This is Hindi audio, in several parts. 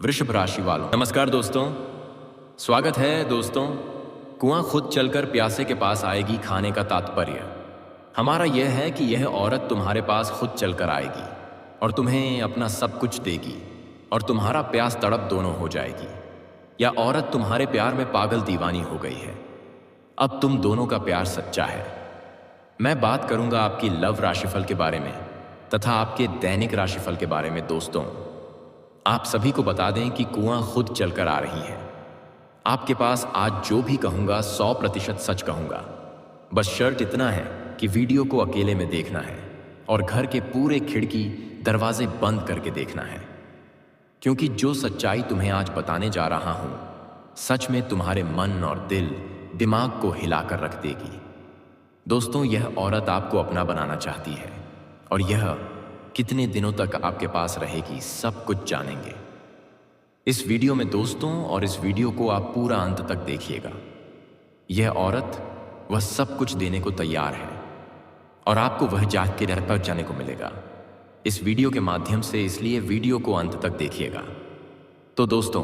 वृषभ राशि वालों, नमस्कार दोस्तों। स्वागत है दोस्तों। कुआं खुद चलकर प्यासे के पास आएगी खाने का तात्पर्य हमारा यह है कि यह औरत तुम्हारे पास खुद चलकर आएगी और तुम्हें अपना सब कुछ देगी और तुम्हारा प्यास तड़प दोनों हो जाएगी। या औरत तुम्हारे प्यार में पागल दीवानी हो गई है। अब तुम दोनों का प्यार सच्चा है। मैं बात करूंगा आपकी लव राशिफल के बारे में तथा आपके दैनिक राशिफल के बारे में। दोस्तों, आप सभी को बता दें कि कुआं खुद चलकर आ रही है। आपके पास आज जो भी कहूंगा 100% सच कहूंगा। बस शर्त इतना है कि वीडियो को अकेले में देखना है और घर के पूरे खिड़की दरवाजे बंद करके देखना है, क्योंकि जो सच्चाई तुम्हें आज बताने जा रहा हूं सच में तुम्हारे मन और दिमाग को हिलाकर रख देगी। दोस्तों, यह औरत आपको अपना बनाना चाहती है और यह कितने दिनों तक आपके पास रहेगी सब कुछ जानेंगे इस वीडियो में दोस्तों। और इस वीडियो को आप पूरा अंत तक देखिएगा। यह औरत वह सब कुछ देने को तैयार है और आपको वह जाग के डर पर जाने को मिलेगा इस वीडियो के माध्यम से, इसलिए वीडियो को अंत तक देखिएगा। तो दोस्तों,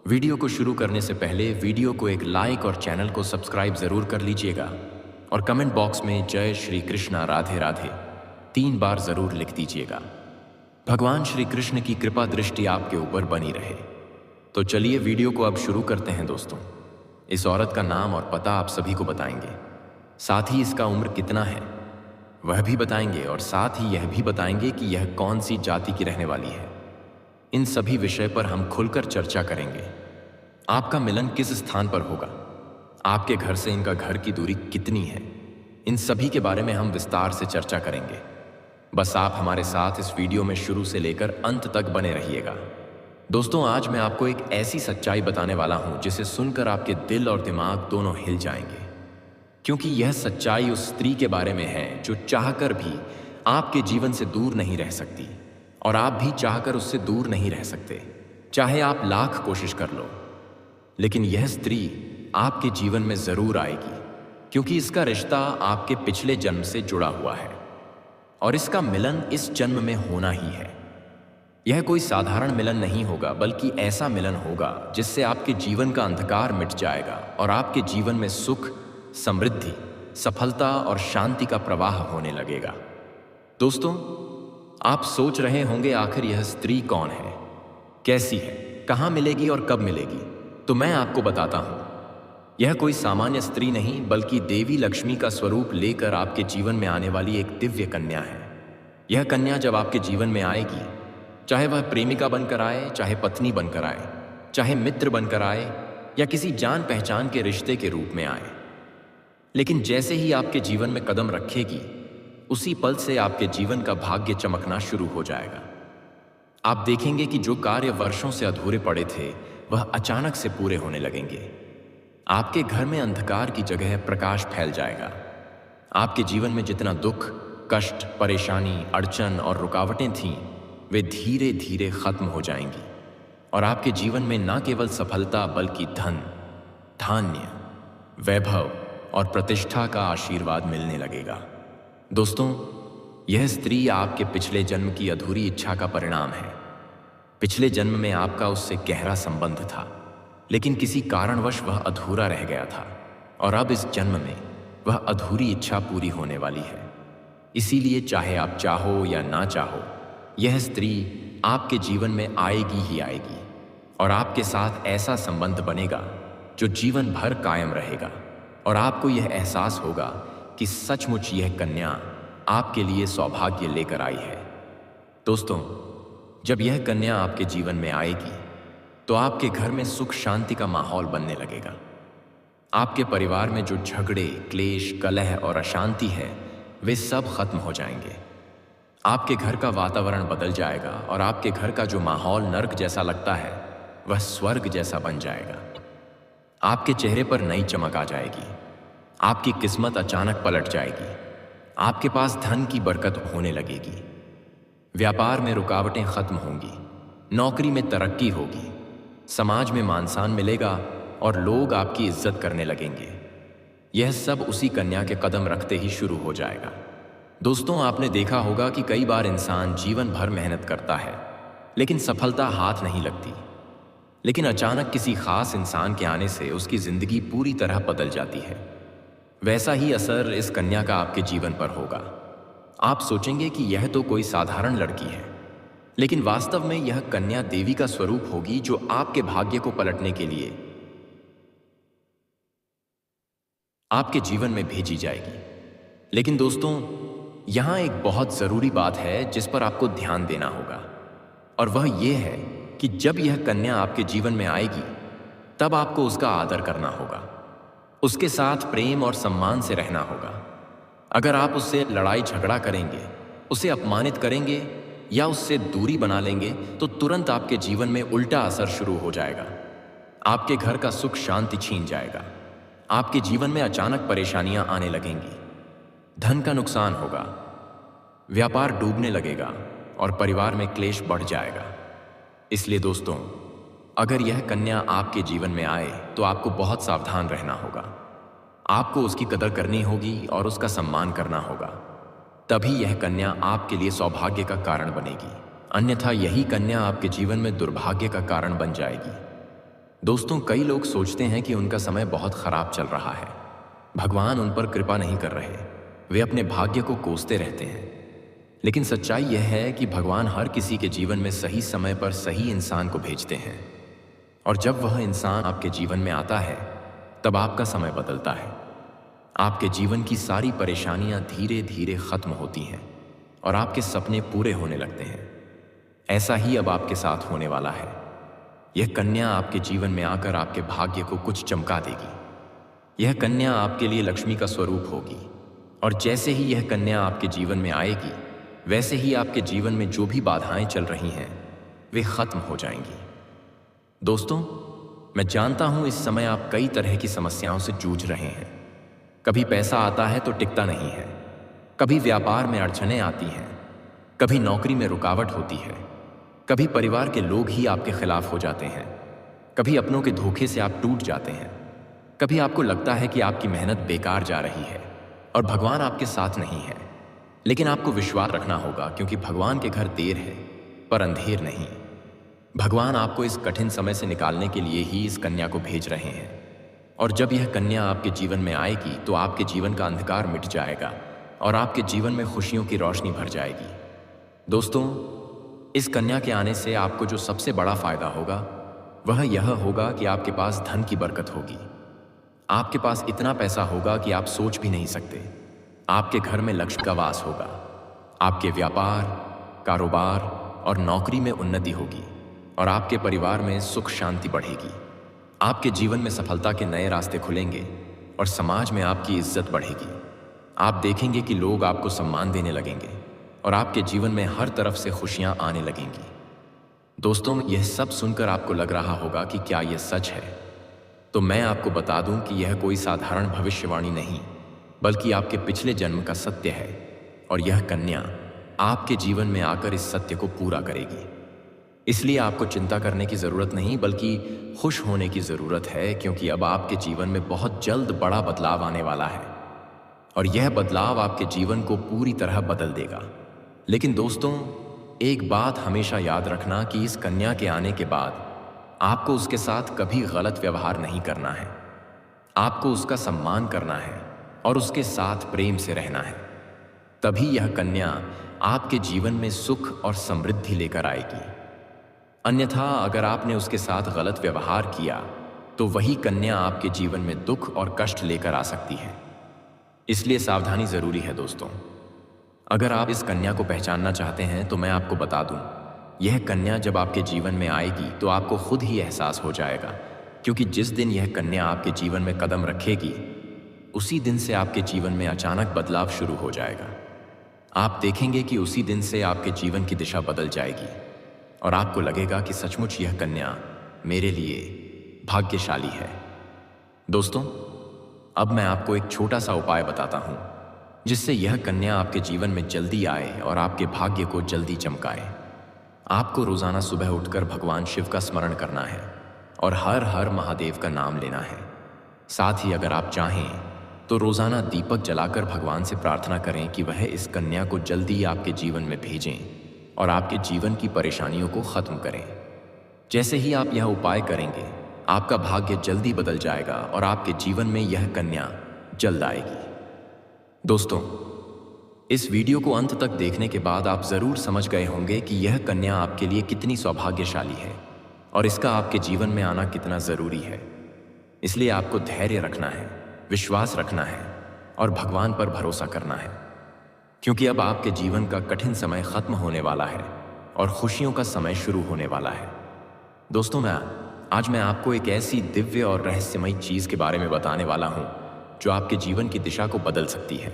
वीडियो को शुरू करने से पहले वीडियो को एक लाइक और चैनल को सब्सक्राइब जरूर कर लीजिएगा और कमेंट बॉक्स में जय श्री कृष्णा राधे राधे 3 बार जरूर लिख दीजिएगा। भगवान श्री कृष्ण की कृपा दृष्टि आपके ऊपर बनी रहे। तो चलिए वीडियो को अब शुरू करते हैं दोस्तों। इस औरत का नाम और पता आप सभी को बताएंगे, साथ ही इसका उम्र कितना है वह भी बताएंगे और साथ ही यह भी बताएंगे कि यह कौन सी जाति की रहने वाली है। इन सभी विषय पर हम खुलकर चर्चा करेंगे। आपका मिलन किस स्थान पर होगा, आपके घर से इनका घर की दूरी कितनी है, इन सभी के बारे में हम विस्तार से चर्चा करेंगे। बस आप हमारे साथ इस वीडियो में शुरू से लेकर अंत तक बने रहिएगा। दोस्तों, आज मैं आपको एक ऐसी सच्चाई बताने वाला हूं जिसे सुनकर आपके दिल और दिमाग दोनों हिल जाएंगे, क्योंकि यह सच्चाई उस स्त्री के बारे में है जो चाहकर भी आपके जीवन से दूर नहीं रह सकती और आप भी चाहकर उससे दूर नहीं रह सकते, चाहे आप लाख कोशिश कर लो। लेकिन यह स्त्री आपके जीवन में जरूर आएगी, क्योंकि इसका रिश्ता आपके पिछले जन्म से जुड़ा हुआ है और इसका मिलन इस जन्म में होना ही है। यह कोई साधारण मिलन नहीं होगा, बल्कि ऐसा मिलन होगा जिससे आपके जीवन का अंधकार मिट जाएगा और आपके जीवन में सुख, समृद्धि, सफलता और शांति का प्रवाह होने लगेगा। दोस्तों, आप सोच रहे होंगे आखिर यह स्त्री कौन है, कैसी है, कहां मिलेगी और कब मिलेगी। तो मैं आपको बताता हूं। यह कोई सामान्य स्त्री नहीं, बल्कि देवी लक्ष्मी का स्वरूप लेकर आपके जीवन में आने वाली एक दिव्य कन्या है। यह कन्या जब आपके जीवन में आएगी, चाहे वह प्रेमिका बनकर आए, चाहे पत्नी बनकर आए, चाहे मित्र बनकर आए या किसी जान पहचान के रिश्ते के रूप में आए, लेकिन जैसे ही आपके जीवन में कदम रखेगी उसी पल से आपके जीवन का भाग्य चमकना शुरू हो जाएगा। आप देखेंगे कि जो कार्य वर्षों से अधूरे पड़े थे वह अचानक से पूरे होने लगेंगे। आपके घर में अंधकार की जगह प्रकाश फैल जाएगा। आपके जीवन में जितना दुख, कष्ट, परेशानी, अड़चन और रुकावटें थीं वे धीरे धीरे खत्म हो जाएंगी और आपके जीवन में न केवल सफलता बल्कि धन, धान्य, वैभव और प्रतिष्ठा का आशीर्वाद मिलने लगेगा। दोस्तों, यह स्त्री आपके पिछले जन्म की अधूरी इच्छा का परिणाम है। पिछले जन्म में आपका उससे गहरा संबंध था, लेकिन किसी कारणवश वह अधूरा रह गया था और अब इस जन्म में वह अधूरी इच्छा पूरी होने वाली है। इसीलिए चाहे आप चाहो या ना चाहो, यह स्त्री आपके जीवन में आएगी ही आएगी और आपके साथ ऐसा संबंध बनेगा जो जीवन भर कायम रहेगा और आपको यह एहसास होगा कि सचमुच यह कन्या आपके लिए सौभाग्य लेकर आई है। दोस्तों, जब यह कन्या आपके जीवन में आएगी तो आपके घर में सुख शांति का माहौल बनने लगेगा। आपके परिवार में जो झगड़े, क्लेश, कलह और अशांति है वे सब खत्म हो जाएंगे। आपके घर का वातावरण बदल जाएगा और आपके घर का जो माहौल नर्क जैसा लगता है वह स्वर्ग जैसा बन जाएगा। आपके चेहरे पर नई चमक आ जाएगी। आपकी किस्मत अचानक पलट जाएगी। आपके पास धन की बरकत होने लगेगी। व्यापार में रुकावटें खत्म होंगी। नौकरी में तरक्की होगी। समाज में मान सम्मान मिलेगा और लोग आपकी इज्जत करने लगेंगे। यह सब उसी कन्या के कदम रखते ही शुरू हो जाएगा। दोस्तों, आपने देखा होगा कि कई बार इंसान जीवन भर मेहनत करता है लेकिन सफलता हाथ नहीं लगती। लेकिन अचानक किसी खास इंसान के आने से उसकी जिंदगी पूरी तरह बदल जाती है। वैसा ही असर इस कन्या का आपके जीवन पर होगा। आप सोचेंगे कि यह तो कोई साधारण लड़की है, लेकिन वास्तव में यह कन्या देवी का स्वरूप होगी जो आपके भाग्य को पलटने के लिए आपके जीवन में भेजी जाएगी। लेकिन दोस्तों, यहां एक बहुत जरूरी बात है जिस पर आपको ध्यान देना होगा, और वह यह है कि जब यह कन्या आपके जीवन में आएगी तब आपको उसका आदर करना होगा, उसके साथ प्रेम और सम्मान से रहना होगा। अगर आप उससे लड़ाई झगड़ा करेंगे, उसे अपमानित करेंगे या उससे दूरी बना लेंगे तो तुरंत आपके जीवन में उल्टा असर शुरू हो जाएगा। आपके घर का सुख शांति छीन जाएगा, आपके जीवन में अचानक परेशानियां आने लगेंगी, धन का नुकसान होगा, व्यापार डूबने लगेगा और परिवार में क्लेश बढ़ जाएगा। इसलिए दोस्तों, अगर यह कन्या आपके जीवन में आए तो आपको बहुत सावधान रहना होगा। आपको उसकी कदर करनी होगी और उसका सम्मान करना होगा। तभी यह कन्या आपके लिए सौभाग्य का कारण बनेगी, अन्यथा यही कन्या आपके जीवन में दुर्भाग्य का कारण बन जाएगी। दोस्तों, कई लोग सोचते हैं कि उनका समय बहुत खराब चल रहा है, भगवान उन पर कृपा नहीं कर रहे, वे अपने भाग्य को कोसते रहते हैं। लेकिन सच्चाई यह है कि भगवान हर किसी के जीवन में सही समय पर सही इंसान को भेजते हैं, और जब वह इंसान आपके जीवन में आता है तब आपका समय बदलता है। आपके जीवन की सारी परेशानियां धीरे धीरे खत्म होती हैं और आपके सपने पूरे होने लगते हैं। ऐसा ही अब आपके साथ होने वाला है। यह कन्या आपके जीवन में आकर आपके भाग्य को कुछ चमका देगी। यह कन्या आपके लिए लक्ष्मी का स्वरूप होगी, और जैसे ही यह कन्या आपके जीवन में आएगी वैसे ही आपके जीवन में जो भी बाधाएं चल रही हैं वे खत्म हो जाएंगी। दोस्तों, मैं जानता हूं इस समय आप कई तरह की समस्याओं से जूझ रहे हैं। कभी पैसा आता है तो टिकता नहीं है, कभी व्यापार में अड़चनें आती हैं, कभी नौकरी में रुकावट होती है, कभी परिवार के लोग ही आपके खिलाफ हो जाते हैं, कभी अपनों के धोखे से आप टूट जाते हैं, कभी आपको लगता है कि आपकी मेहनत बेकार जा रही है और भगवान आपके साथ नहीं है। लेकिन आपको विश्वास रखना होगा, क्योंकि भगवान के घर देर है पर अंधेर नहीं। भगवान आपको इस कठिन समय से निकालने के लिए ही इस कन्या को भेज रहे हैं, और जब यह कन्या आपके जीवन में आएगी तो आपके जीवन का अंधकार मिट जाएगा और आपके जीवन में खुशियों की रोशनी भर जाएगी। दोस्तों, इस कन्या के आने से आपको जो सबसे बड़ा फायदा होगा वह यह होगा कि आपके पास धन की बरकत होगी। आपके पास इतना पैसा होगा कि आप सोच भी नहीं सकते। आपके घर में लक्ष्मी का वास होगा, आपके व्यापार, कारोबार और नौकरी में उन्नति होगी, और आपके परिवार में सुख शांति बढ़ेगी। आपके जीवन में सफलता के नए रास्ते खुलेंगे और समाज में आपकी इज्जत बढ़ेगी। आप देखेंगे कि लोग आपको सम्मान देने लगेंगे और आपके जीवन में हर तरफ से खुशियां आने लगेंगी। दोस्तों, यह सब सुनकर आपको लग रहा होगा कि क्या यह सच है? तो मैं आपको बता दूं कि यह कोई साधारण भविष्यवाणी नहीं, बल्कि आपके पिछले जन्म का सत्य है, और यह कन्या आपके जीवन में आकर इस सत्य को पूरा करेगी। इसलिए आपको चिंता करने की जरूरत नहीं, बल्कि खुश होने की जरूरत है, क्योंकि अब आपके जीवन में बहुत जल्द बड़ा बदलाव आने वाला है, और यह बदलाव आपके जीवन को पूरी तरह बदल देगा। लेकिन दोस्तों, एक बात हमेशा याद रखना कि इस कन्या के आने के बाद आपको उसके साथ कभी गलत व्यवहार नहीं करना है। आपको उसका सम्मान करना है और उसके साथ प्रेम से रहना है। तभी यह कन्या आपके जीवन में सुख और समृद्धि लेकर आएगी। अन्यथा अगर आपने उसके साथ गलत व्यवहार किया तो वही कन्या आपके जीवन में दुख और कष्ट लेकर आ सकती है। इसलिए सावधानी जरूरी है दोस्तों। अगर आप इस कन्या को पहचानना चाहते हैं तो मैं आपको बता दूं, यह कन्या जब आपके जीवन में आएगी तो आपको खुद ही एहसास हो जाएगा, क्योंकि जिस दिन यह कन्या आपके जीवन में कदम रखेगी उसी दिन से आपके जीवन में अचानक बदलाव शुरू हो जाएगा। आप देखेंगे कि उसी दिन से आपके जीवन की दिशा बदल जाएगी और आपको लगेगा कि सचमुच यह कन्या मेरे लिए भाग्यशाली है। दोस्तों, अब मैं आपको एक छोटा सा उपाय बताता हूं जिससे यह कन्या आपके जीवन में जल्दी आए और आपके भाग्य को जल्दी चमकाए। आपको रोजाना सुबह उठकर भगवान शिव का स्मरण करना है और हर हर महादेव का नाम लेना है। साथ ही अगर आप चाहें तो रोजाना दीपक जलाकर भगवान से प्रार्थना करें कि वह इस कन्या को जल्दी आपके जीवन में भेजें और आपके जीवन की परेशानियों को खत्म करें। जैसे ही आप यह उपाय करेंगे, आपका भाग्य जल्दी बदल जाएगा और आपके जीवन में यह कन्या जल्द आएगी। दोस्तों, इस वीडियो को अंत तक देखने के बाद आप जरूर समझ गए होंगे कि यह कन्या आपके लिए कितनी सौभाग्यशाली है और इसका आपके जीवन में आना कितना जरूरी है। इसलिए आपको धैर्य रखना है, विश्वास रखना है और भगवान पर भरोसा करना है, क्योंकि अब आपके जीवन का कठिन समय खत्म होने वाला है और खुशियों का समय शुरू होने वाला है। दोस्तों, आज मैं आपको एक ऐसी दिव्य और रहस्यमयी चीज के बारे में बताने वाला हूं जो आपके जीवन की दिशा को बदल सकती है।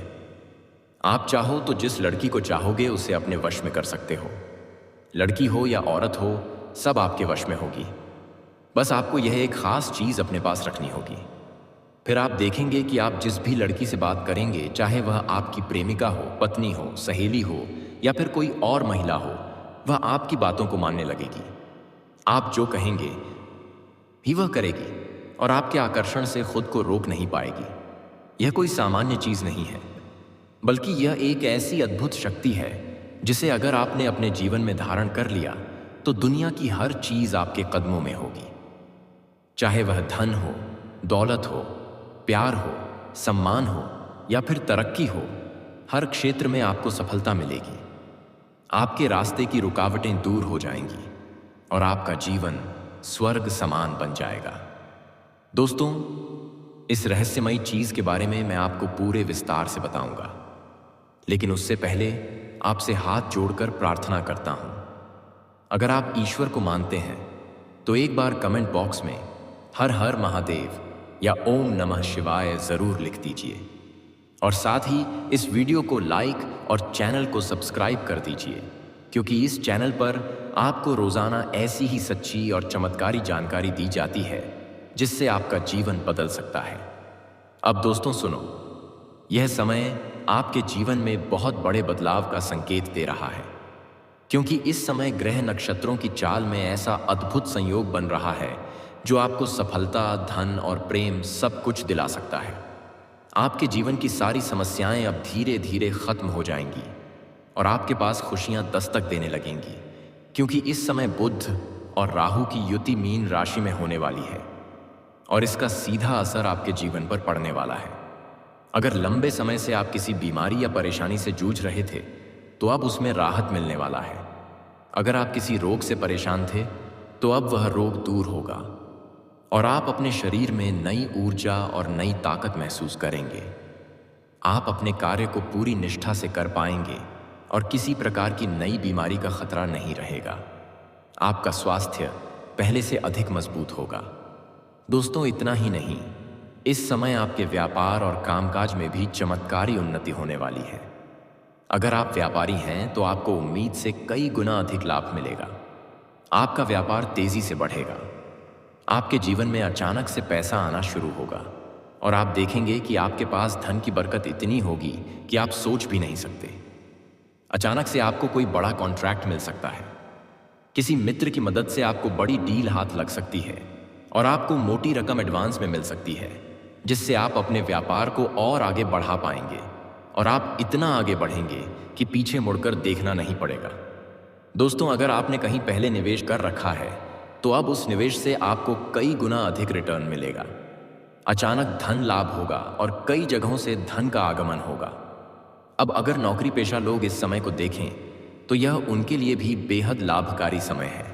आप चाहो तो जिस लड़की को चाहोगे उसे अपने वश में कर सकते हो। लड़की हो या औरत हो, सब आपके वश में होगी। बस आपको यह एक खास चीज अपने पास रखनी होगी। फिर आप देखेंगे कि आप जिस भी लड़की से बात करेंगे, चाहे वह आपकी प्रेमिका हो, पत्नी हो, सहेली हो या फिर कोई और महिला हो, वह आपकी बातों को मानने लगेगी। आप जो कहेंगे ही वह करेगी और आपके आकर्षण से खुद को रोक नहीं पाएगी। यह कोई सामान्य चीज नहीं है, बल्कि यह एक ऐसी अद्भुत शक्ति है जिसे अगर आपने अपने जीवन में धारण कर लिया तो दुनिया की हर चीज आपके कदमों में होगी। चाहे वह धन हो, दौलत हो, प्यार हो, सम्मान हो या फिर तरक्की हो, हर क्षेत्र में आपको सफलता मिलेगी। आपके रास्ते की रुकावटें दूर हो जाएंगी और आपका जीवन स्वर्ग समान बन जाएगा। दोस्तों, इस रहस्यमयी चीज के बारे में मैं आपको पूरे विस्तार से बताऊंगा, लेकिन उससे पहले आपसे हाथ जोड़कर प्रार्थना करता हूं। अगर आप ईश्वर को मानते हैं तो एक बार कमेंट बॉक्स में हर हर महादेव या ओम नमः शिवाय जरूर लिख दीजिए और साथ ही इस वीडियो को लाइक और चैनल को सब्सक्राइब कर दीजिए, क्योंकि इस चैनल पर आपको रोजाना ऐसी ही सच्ची और चमत्कारी जानकारी दी जाती है जिससे आपका जीवन बदल सकता है। अब दोस्तों सुनो, यह समय आपके जीवन में बहुत बड़े बदलाव का संकेत दे रहा है, क्योंकि इस समय ग्रह नक्षत्रों की चाल में ऐसा अद्भुत संयोग बन रहा है जो आपको सफलता, धन और प्रेम सब कुछ दिला सकता है। आपके जीवन की सारी समस्याएं अब धीरे धीरे खत्म हो जाएंगी और आपके पास खुशियां दस्तक देने लगेंगी, क्योंकि इस समय बुध और राहु की युति मीन राशि में होने वाली है और इसका सीधा असर आपके जीवन पर पड़ने वाला है। अगर लंबे समय से आप किसी बीमारी या परेशानी से जूझ रहे थे तो अब उसमें राहत मिलने वाला है। अगर आप किसी रोग से परेशान थे तो अब वह रोग दूर होगा और आप अपने शरीर में नई ऊर्जा और नई ताकत महसूस करेंगे। आप अपने कार्य को पूरी निष्ठा से कर पाएंगे और किसी प्रकार की नई बीमारी का खतरा नहीं रहेगा। आपका स्वास्थ्य पहले से अधिक मजबूत होगा। दोस्तों, इतना ही नहीं, इस समय आपके व्यापार और कामकाज में भी चमत्कारी उन्नति होने वाली है। अगर आप व्यापारी हैं तो आपको उम्मीद से कई गुना अधिक लाभ मिलेगा। आपका व्यापार तेजी से बढ़ेगा। आपके जीवन में अचानक से पैसा आना शुरू होगा और आप देखेंगे कि आपके पास धन की बरकत इतनी होगी कि आप सोच भी नहीं सकते। अचानक से आपको कोई बड़ा कॉन्ट्रैक्ट मिल सकता है। किसी मित्र की मदद से आपको बड़ी डील हाथ लग सकती है और आपको मोटी रकम एडवांस में मिल सकती है, जिससे आप अपने व्यापार को और आगे बढ़ा पाएंगे और आप इतना आगे बढ़ेंगे कि पीछे मुड़कर देखना नहीं पड़ेगा। दोस्तों, अगर आपने कहीं पहले निवेश कर रखा है तो अब उस निवेश से आपको कई गुना अधिक रिटर्न मिलेगा। अचानक धन लाभ होगा और कई जगहों से धन का आगमन होगा। अब अगर नौकरी पेशा लोग इस समय को देखें तो यह उनके लिए भी बेहद लाभकारी समय है।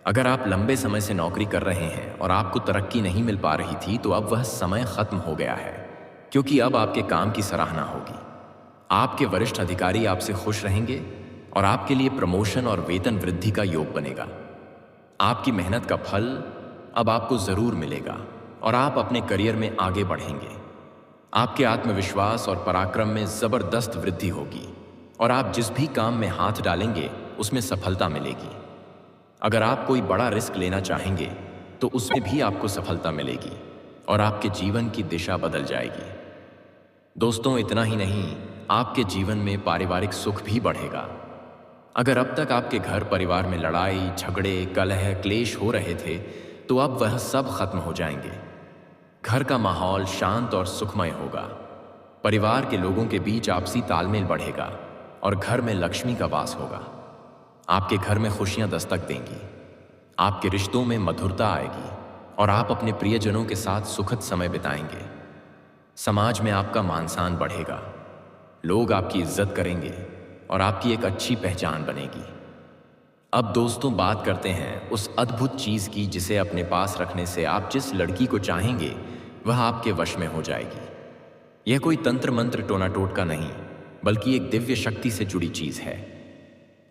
अगर आप लंबे समय से नौकरी कर रहे हैं और आपको तरक्की नहीं मिल पा रही थी तो अब वह समय खत्म हो गया है, क्योंकि अब आपके काम की सराहना होगी। आपके वरिष्ठ अधिकारी आपसे खुश रहेंगे और आपके लिए प्रमोशन और वेतन वृद्धि का योग बनेगा। आपकी मेहनत का फल अब आपको जरूर मिलेगा और आप अपने करियर में आगे बढ़ेंगे। आपके आत्मविश्वास और पराक्रम में जबरदस्त वृद्धि होगी और आप जिस भी काम में हाथ डालेंगे उसमें सफलता मिलेगी। अगर आप कोई बड़ा रिस्क लेना चाहेंगे तो उसमें भी आपको सफलता मिलेगी और आपके जीवन की दिशा बदल जाएगी। दोस्तों, इतना ही नहीं, आपके जीवन में पारिवारिक सुख भी बढ़ेगा। अगर अब तक आपके घर परिवार में लड़ाई, झगड़े, कलह, क्लेश हो रहे थे तो अब वह सब खत्म हो जाएंगे। घर का माहौल शांत और सुखमय होगा। परिवार के लोगों के बीच आपसी तालमेल बढ़ेगा और घर में लक्ष्मी का वास होगा। आपके घर में खुशियां दस्तक देंगी, आपके रिश्तों में मधुरता आएगी और आप अपने प्रियजनों के साथ सुखद समय बिताएंगे। समाज में आपका मान सम्मान बढ़ेगा, लोग आपकी इज्जत करेंगे और आपकी एक अच्छी पहचान बनेगी। अब दोस्तों, बात करते हैं उस अद्भुत चीज की जिसे अपने पास रखने से आप जिस लड़की को चाहेंगे वह आपके वश में हो जाएगी। यह कोई तंत्र मंत्र टोना टोटका नहीं, बल्कि एक दिव्य शक्ति से जुड़ी चीज है,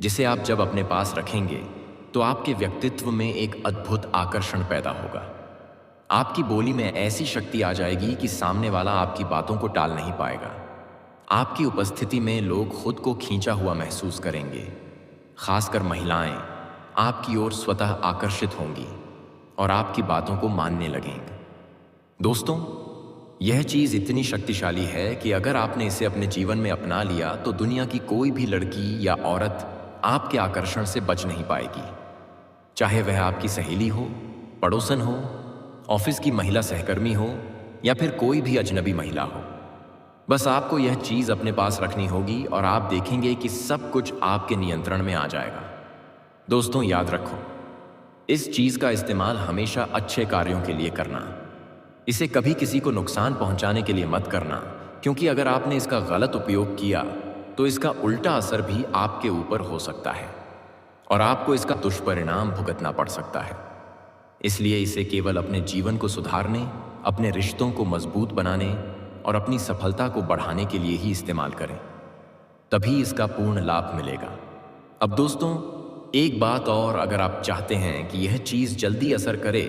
जिसे आप जब अपने पास रखेंगे तो आपके व्यक्तित्व में एक अद्भुत आकर्षण पैदा होगा। आपकी बोली में ऐसी शक्ति आ जाएगी कि सामने वाला आपकी बातों को टाल नहीं पाएगा। आपकी उपस्थिति में लोग खुद को खींचा हुआ महसूस करेंगे। खासकर महिलाएं आपकी ओर स्वतः आकर्षित होंगी और आपकी बातों को मानने लगेंगे। दोस्तों, यह चीज इतनी शक्तिशाली है कि अगर आपने इसे अपने जीवन में अपना लिया तो दुनिया की कोई भी लड़की या औरत आपके आकर्षण से बच नहीं पाएगी। चाहे वह आपकी सहेली हो, पड़ोसन हो, ऑफिस की महिला सहकर्मी हो या फिर कोई भी अजनबी महिला हो। बस आपको यह चीज अपने पास रखनी होगी और आप देखेंगे कि सब कुछ आपके नियंत्रण में आ जाएगा। दोस्तों, याद रखो, इस चीज का इस्तेमाल हमेशा अच्छे कार्यों के लिए करना। इसे कभी किसी को नुकसान पहुंचाने के लिए मत करना, क्योंकि अगर आपने इसका गलत उपयोग किया तो इसका उल्टा असर भी आपके ऊपर हो सकता है और आपको इसका दुष्परिणाम भुगतना पड़ सकता है। इसलिए इसे केवल अपने जीवन को सुधारने, अपने रिश्तों को मजबूत बनाने और अपनी सफलता को बढ़ाने के लिए ही इस्तेमाल करें, तभी इसका पूर्ण लाभ मिलेगा। अब दोस्तों, एक बात और, अगर आप चाहते हैं कि यह चीज जल्दी असर करे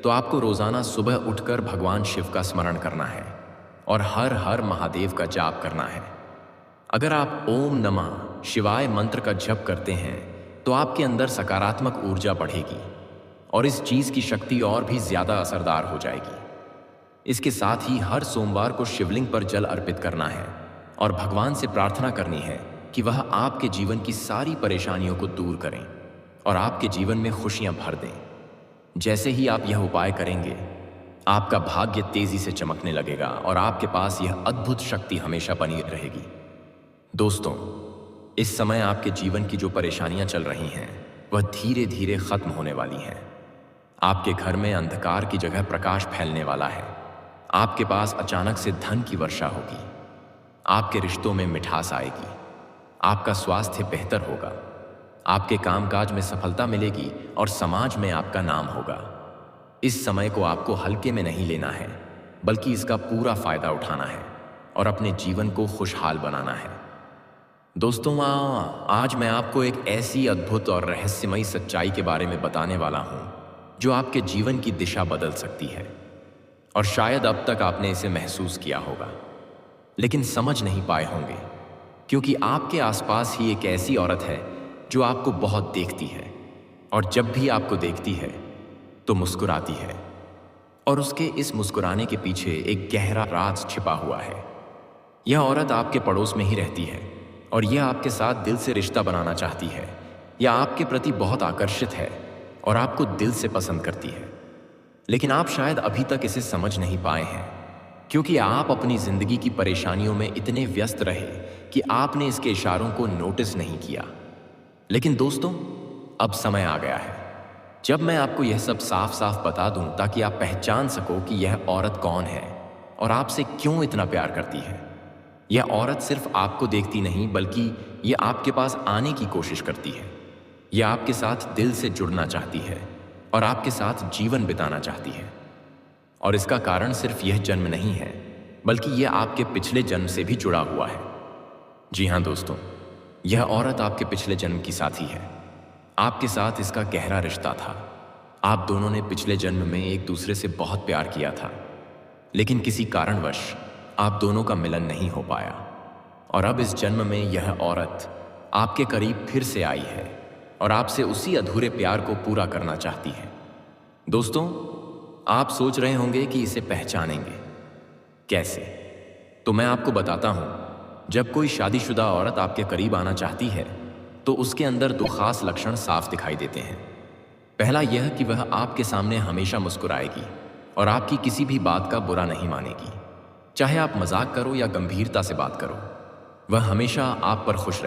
तो आपको रोजाना सुबह उठकर भगवान शिव का स्मरण करना है और हर हर महादेव का जाप करना है। अगर आप ओम नमः शिवाय मंत्र का जप करते हैं तो आपके अंदर सकारात्मक ऊर्जा बढ़ेगी और इस चीज की शक्ति और भी ज्यादा असरदार हो जाएगी। इसके साथ ही हर सोमवार को शिवलिंग पर जल अर्पित करना है और भगवान से प्रार्थना करनी है कि वह आपके जीवन की सारी परेशानियों को दूर करें और आपके जीवन में खुशियां भर दें। जैसे ही आप यह उपाय करेंगे, आपका भाग्य तेजी से चमकने लगेगा और आपके पास यह अद्भुत शक्ति हमेशा बनी रहेगी। दोस्तों, इस समय आपके जीवन की जो परेशानियां चल रही हैं वह धीरे धीरे खत्म होने वाली हैं। आपके घर में अंधकार की जगह प्रकाश फैलने वाला है। आपके पास अचानक से धन की वर्षा होगी। आपके रिश्तों में मिठास आएगी। आपका स्वास्थ्य बेहतर होगा। आपके कामकाज में सफलता मिलेगी और समाज में आपका नाम होगा। इस समय को आपको हल्के में नहीं लेना है, बल्कि इसका पूरा फायदा उठाना है और अपने जीवन को खुशहाल बनाना है। दोस्तों, आज मैं आपको एक ऐसी अद्भुत और रहस्यमयी सच्चाई के बारे में बताने वाला हूं जो आपके जीवन की दिशा बदल सकती है। और शायद अब तक आपने इसे महसूस किया होगा, लेकिन समझ नहीं पाए होंगे, क्योंकि आपके आसपास ही एक ऐसी औरत है जो आपको बहुत देखती है और जब भी आपको देखती है तो मुस्कुराती है, और उसके इस मुस्कुराने के पीछे एक गहरा राज छिपा हुआ है। यह औरत आपके पड़ोस में ही रहती है और यह आपके साथ दिल से रिश्ता बनाना चाहती है, या आपके प्रति बहुत आकर्षित है और आपको दिल से पसंद करती है। लेकिन आप शायद अभी तक इसे समझ नहीं पाए हैं, क्योंकि आप अपनी जिंदगी की परेशानियों में इतने व्यस्त रहे कि आपने इसके इशारों को नोटिस नहीं किया। लेकिन दोस्तों, अब समय आ गया है जब मैं आपको यह सब साफ साफ बता दूं, ताकि आप पहचान सको कि यह औरत कौन है और आपसे क्यों इतना प्यार करती है। यह औरत सिर्फ आपको देखती नहीं, बल्कि यह आपके पास आने की कोशिश करती है। यह आपके साथ दिल से जुड़ना चाहती है और आपके साथ जीवन बिताना चाहती है। और इसका कारण सिर्फ यह जन्म नहीं है, बल्कि यह आपके पिछले जन्म से भी जुड़ा हुआ है। जी हाँ दोस्तों, यह औरत आपके पिछले जन्म की साथी है। आपके साथ इसका गहरा रिश्ता था। आप दोनों ने पिछले जन्म में एक दूसरे से बहुत प्यार किया था, लेकिन किसी कारणवश आप दोनों का मिलन नहीं हो पाया, और अब इस जन्म में यह औरत आपके करीब फिर से आई है और आपसे उसी अधूरे प्यार को पूरा करना चाहती है। दोस्तों, आप सोच रहे होंगे कि इसे पहचानेंगे कैसे, तो मैं आपको बताता हूं। जब कोई शादीशुदा औरत आपके करीब आना चाहती है तो उसके अंदर दो खास लक्षण साफ दिखाई देते हैं। पहला यह कि वह आपके सामने हमेशा मुस्कुराएगी और आपकी किसी भी बात का बुरा नहीं मानेगी। चाहे आप मजाक करो या गंभीरता से बात करो, वह हमेशा आप पर खुश रहेगी।